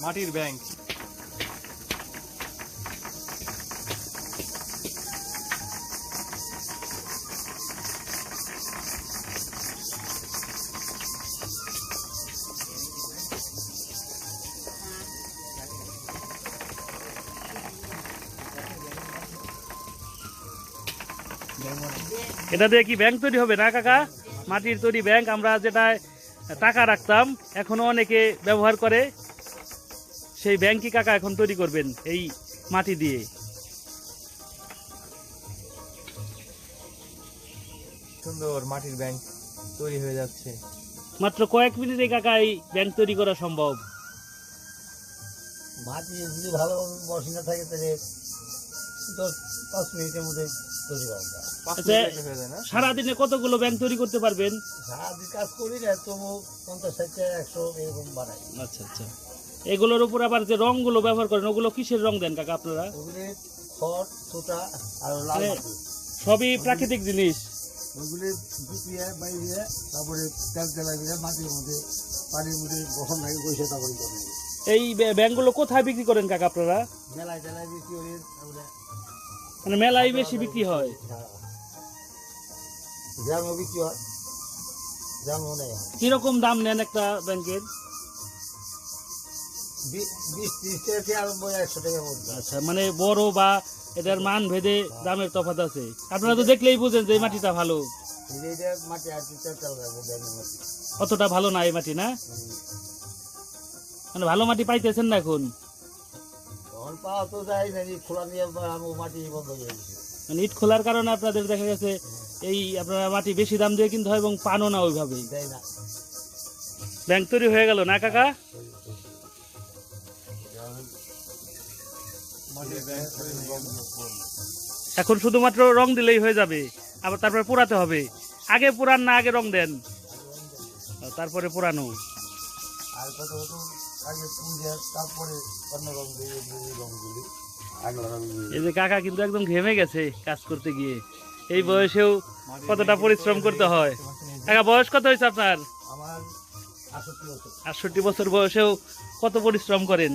মাটির ব্যাংক। এটা দিয়ে কি ব্যাংক তৈরি হবে না কাকা? মাটির তৈরি ব্যাংক, আমরা যেটা টাকা রাখতাম এখনো অনেকে ব্যবহার করে, সেই ব্যাংকই কাকা এখন তৈরি করবেন এই মাটি দিয়ে। সুন্দর মাটির ব্যাংক তৈরি হয়ে যাচ্ছে। মাত্র কয়েক মিনিটে কাকা এই ব্যাংক তৈরি করা সম্ভব। মাটি যদি ভালো বসিনা থাকে তাহলে 10-5 মিনিটের মধ্যে তৈরি করা যায়। সারাদিনে কতগুলো ব্যাংক তৈরি করতে পারবেন? সারাদিন কাজ করি না, তবু 50-60-100 এরকম বানাই। আচ্ছা আচ্ছা, এগুলোর উপর আবার যে রংগুলো ব্যবহার করেন ওগুলো কিসের রং দেন কাকা আপনারা? ওগুলি খড়, সুতা আর লাল মাটি, সবই প্রাকৃতিক জিনিস। ওইগুলি গুটিয়ে বাইরে তারপরে তেল দিয়ে মাটির মধ্যে পানির মধ্যে বসন লাগে বসে তারপরে করে। এই ব্যাংকগুলো কোথায় বিক্রি করেন কাকা আপনারা? মেলায় টেলায় বিক্রি করি, তারপরে মানে মেলায় বেশি বিক্রি হয়? গ্রামও বিক্রি হয়, গ্রামও নেই। কিরকম দাম নেন একটা ব্যাংকের? 20-30 টাকা থেকে আরম্ভ 100 টাকার মধ্যে। আচ্ছা, মানে বড় বা এটার মান ভেদে দামের তফাৎ আছে। আপনারা তো দেখলেই বুঝেন যে এই মাটিটা ভালো। এইটা মাটি আর চাল রাখবো ব্যাংকের মাটি। অতটা ভালো না এই মাটি, না? মানে ভালো মাটি পাইতেছেন না এখন? তখন পাওয়া তো যায় না, খোলা নিয়ে মাটি বন্ধ হয়ে গেছে। মানে ইট খোলার কারণে আপনাদের দেখা গেছে এই আপনারা মাটি বেশি দাম দিয়ে কিনতে হয় এবং পানও না ওইভাবে। দেয় না। ব্যাংক তৈরি হয়ে গেল না কাকা? এখন শুধুমাত্র রং দিলেই হয়ে যাবে, আবার তারপরে পোড়াতে হবে। আগে পোড়ান না আগে রং দেন? তারপরে পোড়ানো। আর কত কত আগে পুজো, তারপরে অন্য রং দিয়ে রংগুলি আগলা রং। এই যে কাকা কিন্তু একদম ঘেমে গেছে কাজ করতে গিয়ে। এই বয়সেও কতটা পরিশ্রম করতে হয়। কাকা বয়স কত হয়েছে আপনার? আমার 68 বছর। 68 বছর বয়সেও কত পরিশ্রম করেন।